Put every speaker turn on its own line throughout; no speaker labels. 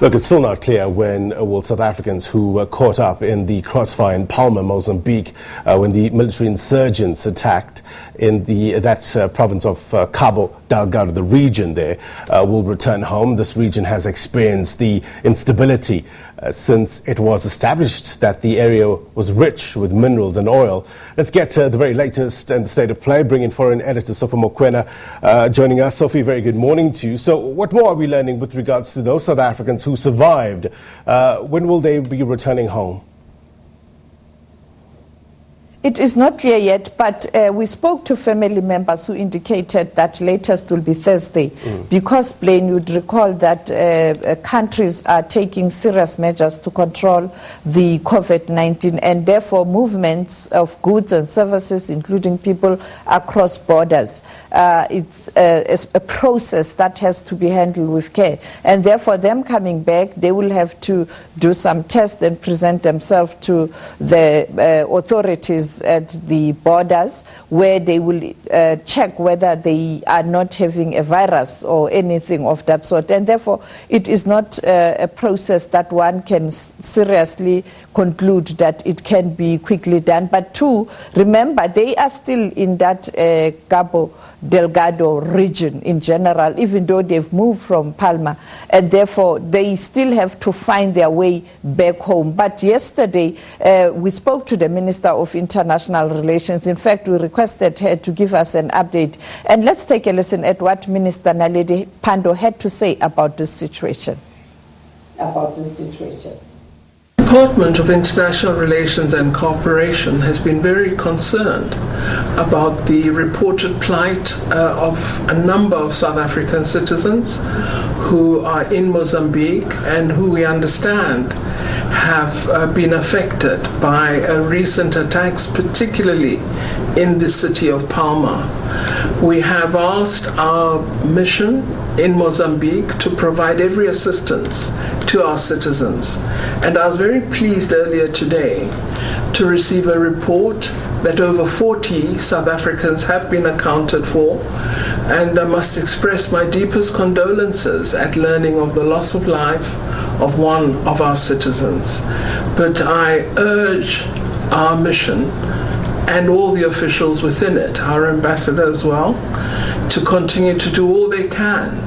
Look, it's still not clear when will South Africans who were caught up in the crossfire in Palma, Mozambique, when the military insurgents attacked in that province of Cabo Delgado, the region there, will return home. This region has experienced the instability since it was established that the area was rich with minerals and oil. Let's get the very latest and the state of play. Bring in Foreign Editor Sophie Mokoena joining us. Sophie, very good morning to you. So what more are we learning with regards to those South Africans who survived? When will they be returning home?
It is not clear yet, but we spoke to family members who indicated that latest will be Thursday. Because, Blaine, you'd recall that countries are taking serious measures to control the COVID-19, and therefore movements of goods and services, including people across borders, it's a process that has to be handled with care. And therefore, them coming back, they will have to do some tests and present themselves to the authorities at the borders, where they will check whether they are not having a virus or anything of that sort. And therefore, it is not a process that one can seriously conclude that it can be quickly done. But two, remember, they are still in that Cabo Delgado region in general, even though they've moved from Palma, and therefore they still have to find their way back home. But yesterday we spoke to the Minister of International Relations. In fact, we requested her to give us an update, and let's take a listen at what Minister Naledi Pandor had to say about this situation.
The Department of International Relations and Cooperation has been very concerned about the reported plight of a number of South African citizens who are in Mozambique and who we understand have been affected by recent attacks, particularly in the city of Palma. We have asked our mission in Mozambique to provide every assistance to our citizens. And I was very pleased earlier today to receive a report that over 40 South Africans have been accounted for. And I must express my deepest condolences at learning of the loss of life of one of our citizens. But I urge our mission and all the officials within it, our ambassador as well, to continue to do all they can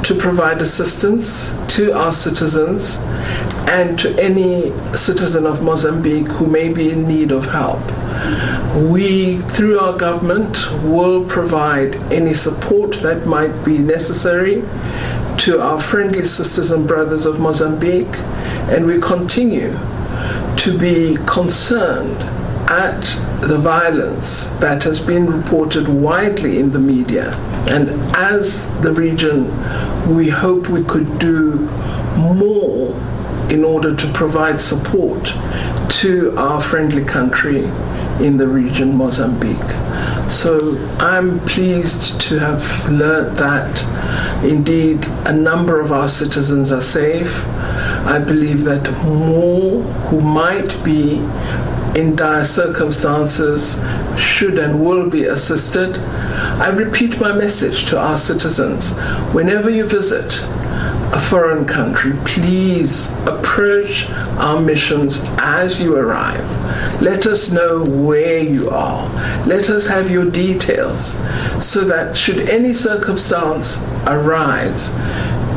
to provide assistance to our citizens and to any citizen of Mozambique who may be in need of help. We, through our government, will provide any support that might be necessary to our friendly sisters and brothers of Mozambique, and we continue to be concerned at the violence that has been reported widely in the media. And as the region, we hope we could do more in order to provide support to our friendly country in the region, Mozambique. So I'm pleased to have learned that indeed a number of our citizens are safe. I believe that more who might be in dire circumstances should and will be assisted. I repeat my message to our citizens. Whenever you visit a foreign country, please approach our missions as you arrive. Let us know where you are. Let us have your details so that should any circumstance arise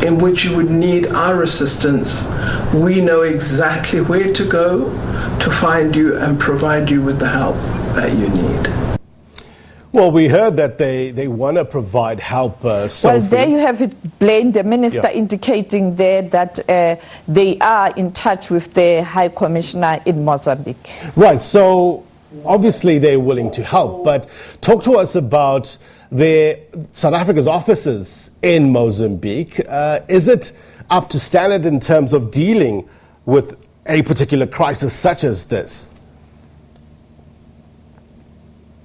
in which you would need our assistance, we know exactly where to go to find you and provide you with the help that you need.
Well, we heard that they want to provide help. Sophie.
Well, there you have it, Blaine, the minister indicating there that they are in touch with the High Commissioner in Mozambique.
Right, so obviously they're willing to help, but talk to us about South Africa's offices in Mozambique. Is it up to standard in terms of dealing with a particular crisis such as this?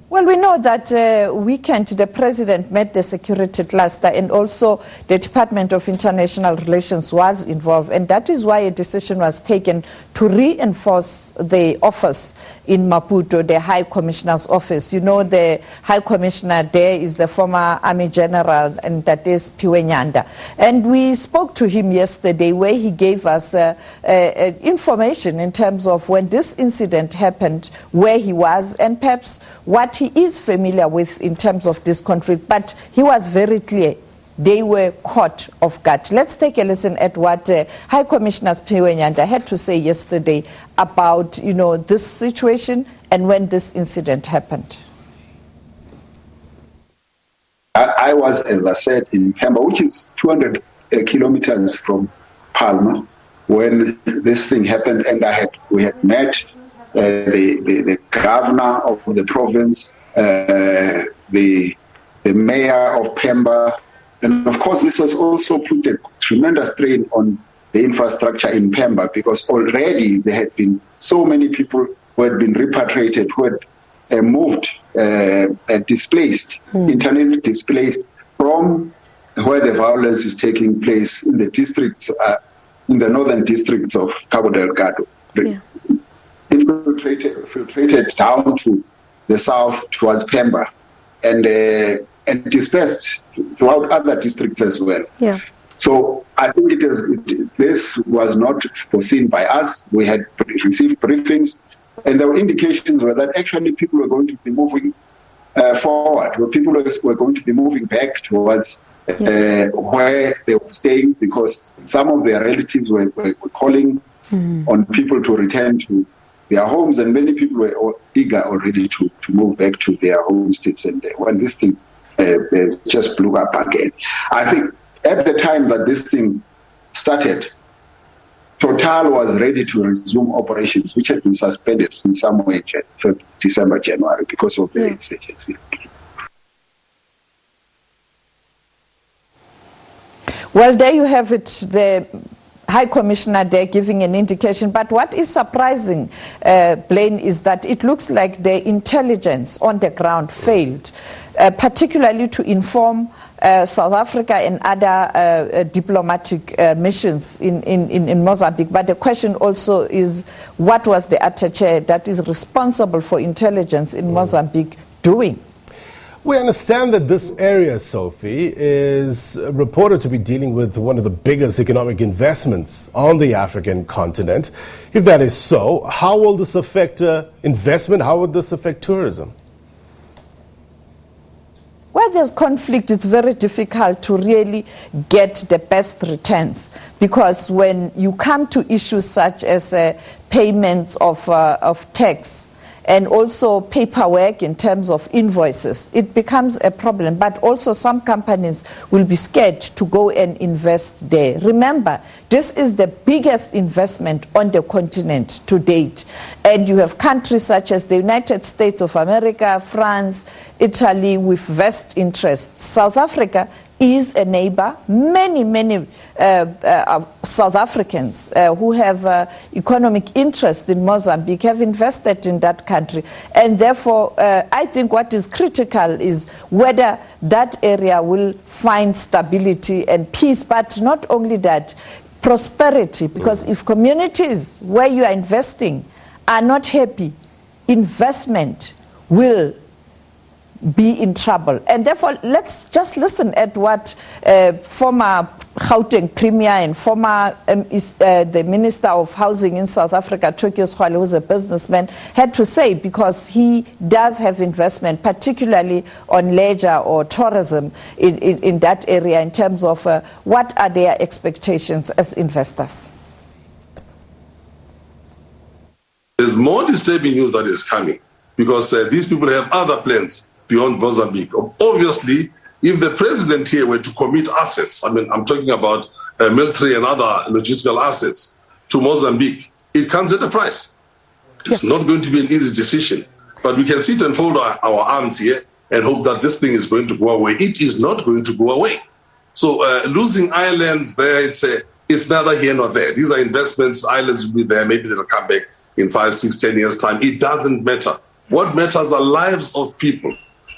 Well, Well, we know that weekend the president met the security cluster, and also the Department of International Relations was involved, and that is why a decision was taken to reinforce the office in Maputo, the High Commissioner's office. You know, the High Commissioner there is the former Army General, and that is Piwe Nyanda. And we spoke to him yesterday, where he gave us information in terms of when this incident happened, where he was, and perhaps what he is familiar with in terms of this conflict. But he was very clear. They were caught off guard. Let's take a listen at what High Commissioner Piwe Nyanda had to say yesterday about, you know, this situation and when this incident happened.
I was, as I said, in Pemba, which is 200 kilometers from Palma, when this thing happened, and we had met the governor of the province, the mayor of Pemba, and of course this was also put a tremendous strain on the infrastructure in Pemba, because already there had been so many people who had been repatriated, who had moved, displaced, internally displaced from where the violence is taking place in the districts, in the northern districts of Cabo Delgado. Yeah. Infiltrated down to the south towards Pemba, and dispersed throughout other districts as well. Yeah. So I think this was not foreseen by us. We had received briefings, and there were indications that actually people were going to be moving forward, where people were going to be moving back towards where they were staying, because some of their relatives were calling on people to return to their homes, and many people were eager already to move back to their home states. And when this thing just blew up again, I think at the time that this thing started, Total was ready to resume operations, which had been suspended since somewhere December, January, because of the insurgency.
Well, there you have it, the High Commissioner there giving an indication. But what is surprising, Blaine, is that it looks like the intelligence on the ground failed, particularly to inform South Africa and other diplomatic missions in Mozambique. But the question also is, what was the attaché that is responsible for intelligence in Mozambique doing?
We understand that this area, Sophie, is reported to be dealing with one of the biggest economic investments on the African continent. If that is so, how will this affect investment? How would this affect tourism?
Where there's conflict, it's very difficult to really get the best returns, because when you come to issues such as payments of tax, and also paperwork in terms of invoices, it becomes a problem. But also some companies will be scared to go and invest there. Remember, this is the biggest investment on the continent to date. And you have countries such as the United States of America, France, Italy with vast interests. South Africa is a neighbor. Many South Africans who have economic interest in Mozambique have invested in that country. And therefore, I think what is critical is whether that area will find stability and peace, but not only that, prosperity. Because if communities where you are investing are not happy, investment will be in trouble. And therefore, let's just listen at what former Gauteng Premier and former the Minister of Housing in South Africa, Tokyo Skhwale, who's a businessman, had to say, because he does have investment, particularly on leisure or tourism in that area, in terms of what are their expectations as investors.
There's more disturbing news that is coming, because these people have other plans beyond Mozambique. Obviously, if the president here were to commit assets, I mean, I'm talking about military and other logistical assets to Mozambique, it comes at a price. It's not going to be an easy decision, but we can sit and fold our arms here and hope that this thing is going to go away. It is not going to go away. So losing islands there, it's neither here nor there. These are investments. Islands will be there. Maybe they'll come back in 5, 6, 10 years' time. It doesn't matter. What matters are lives of people.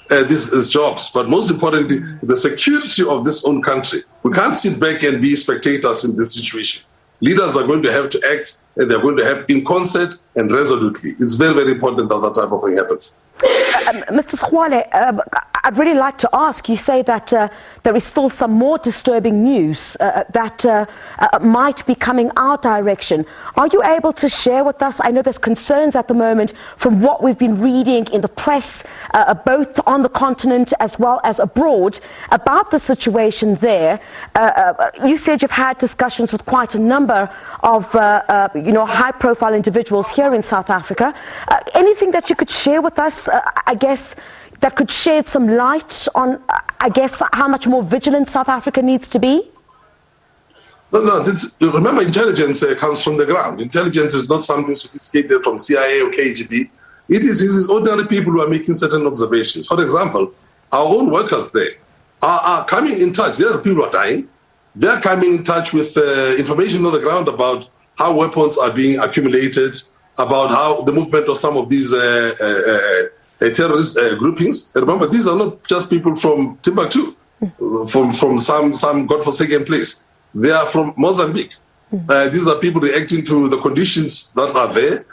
This is jobs, but most importantly, the security of this own country. We can't sit back and be spectators in this situation. Leaders are going to have to act, and they're going to have in concert and resolutely. It's very, very important that that type of thing happens.
Mr. Schwale, I'd really like to ask, you say that there is still some more disturbing news that might be coming our direction. Are you able to share with us? I know there's concerns at the moment from what we've been reading in the press, both on the continent as well as abroad, about the situation there. You said you've had discussions with quite a number of high-profile individuals here in South Africa. Anything that you could share with us, I guess, that could shed some light on, I guess, how much more vigilant South Africa needs to be?
No, remember, intelligence comes from the ground. Intelligence is not something sophisticated from CIA or KGB. It is ordinary people who are making certain observations. For example, our own workers there are coming in touch. There's people who are dying. They're coming in touch with information on the ground about how weapons are being accumulated, about how the movement of some of these terrorist groupings. And remember, these are not just people from Timbuktu, from some godforsaken place. They are from Mozambique. These are people reacting to the conditions that are there.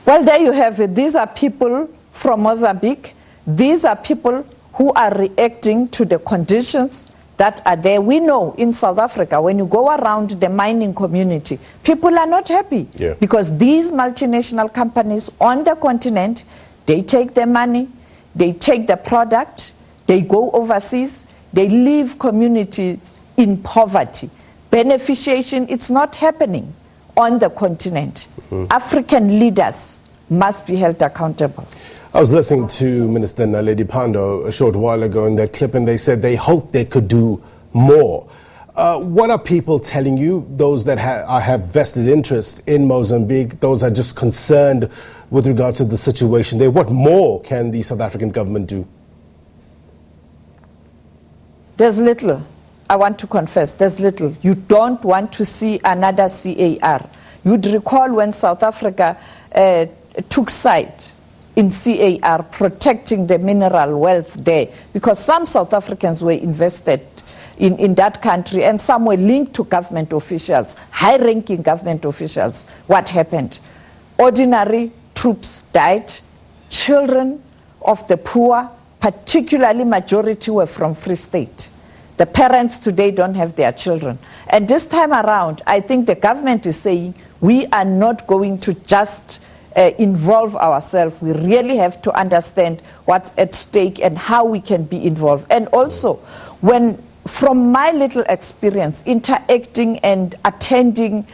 Well, there you have it. These are people from Mozambique. These are people who are reacting to the conditions that are there. We know in South Africa, when you go around the mining community, people are not happy because these multinational companies on the continent, they take their money, they take the product, they go overseas, they leave communities in poverty. Beneficiation, it's not happening on the continent. African leaders must be held accountable.
I was listening to Minister Naledi Pandor a short while ago in that clip, and they said they hope they could do more. What are people telling you, those that have vested interest in Mozambique, those are just concerned with regards to the situation there? What more can the South African government do?
There's little. I want to confess, there's little. You don't want to see another CAR. You'd recall when South Africa took side in CAR, protecting the mineral wealth there, because some South Africans were invested in that country and some were linked to government officials, high-ranking government officials. What happened? Ordinary troops died, children of the poor, particularly majority, were from Free State. The parents today don't have their children. And this time around, I think the government is saying, we are not going to just involve ourselves. We really have to understand what's at stake and how we can be involved. And also, from my little experience interacting and attending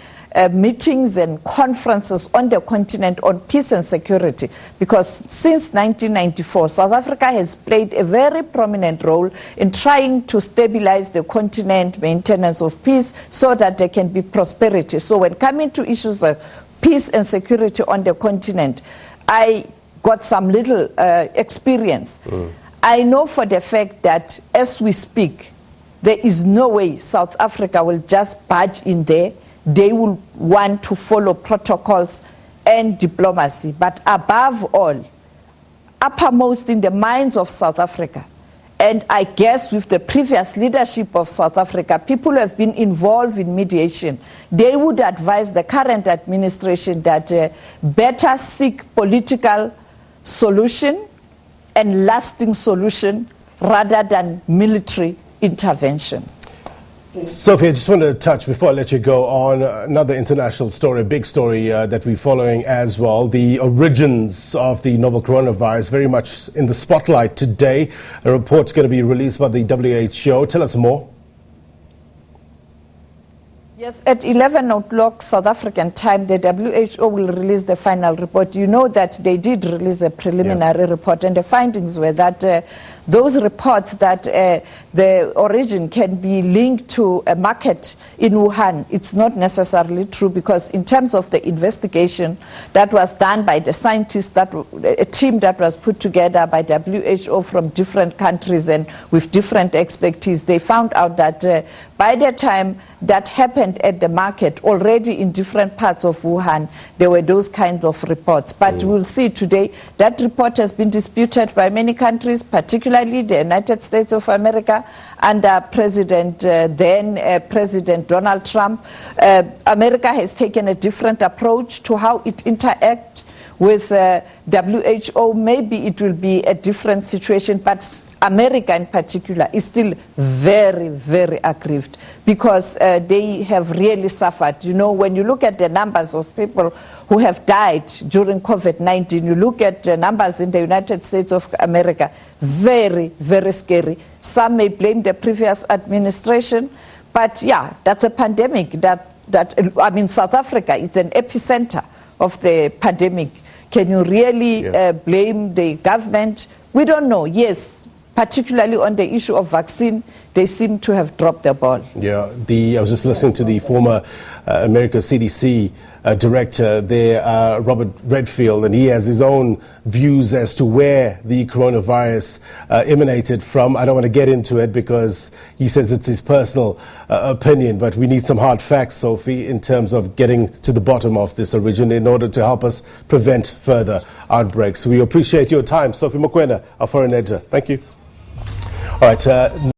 meetings and conferences on the continent on peace and security, because since 1994, South Africa has played a very prominent role in trying to stabilize the continent, maintenance of peace, so that there can be prosperity. So when coming to issues of peace and security on the continent, I got some little experience. I know for the fact that as we speak, there is no way South Africa will just barge in there. They will want to follow protocols and diplomacy. But above all, uppermost in the minds of South Africa, and I guess with the previous leadership of South Africa, people who have been involved in mediation, they would advise the current administration that better seek political solution and lasting solution rather than military intervention.
Sophie, I just want to touch, before I let you go, on another international story, a big story that we're following as well. The origins of the novel coronavirus, very much in the spotlight today. A report's going to be released by the WHO. Tell us more.
Yes, at 11 o'clock South African time, the WHO will release the final report. You know that they did release a preliminary report, and the findings were that those reports that the origin can be linked to a market in Wuhan, it's not necessarily true, because in terms of the investigation that was done by the scientists, a team that was put together by WHO from different countries and with different expertise, they found out that by the time that happened happened at the market. Already in different parts of Wuhan, there were those kinds of reports. But we'll see today that report has been disputed by many countries, particularly the United States of America under then President Donald Trump. America has taken a different approach to how it interacts with WHO. Maybe it will be a different situation, but America in particular is still very, very aggrieved because they have really suffered. You know, when you look at the numbers of people who have died during COVID-19, you look at the numbers in the United States of America, very, very scary. Some may blame the previous administration, but yeah, that's a pandemic. South Africa is an epicenter of the pandemic. Can you really blame the government? We don't know. Yes, particularly on the issue of vaccine, they seem to have dropped the ball.
Yeah, I was just listening to the former America CDC director there, Robert Redfield, and he has his own views as to where the coronavirus emanated from. I don't want to get into it because he says it's his personal opinion, but we need some hard facts, Sophie, in terms of getting to the bottom of this origin in order to help us prevent further outbreaks. We appreciate your time. Sophie Mokoena, our foreign editor. Thank you. All right.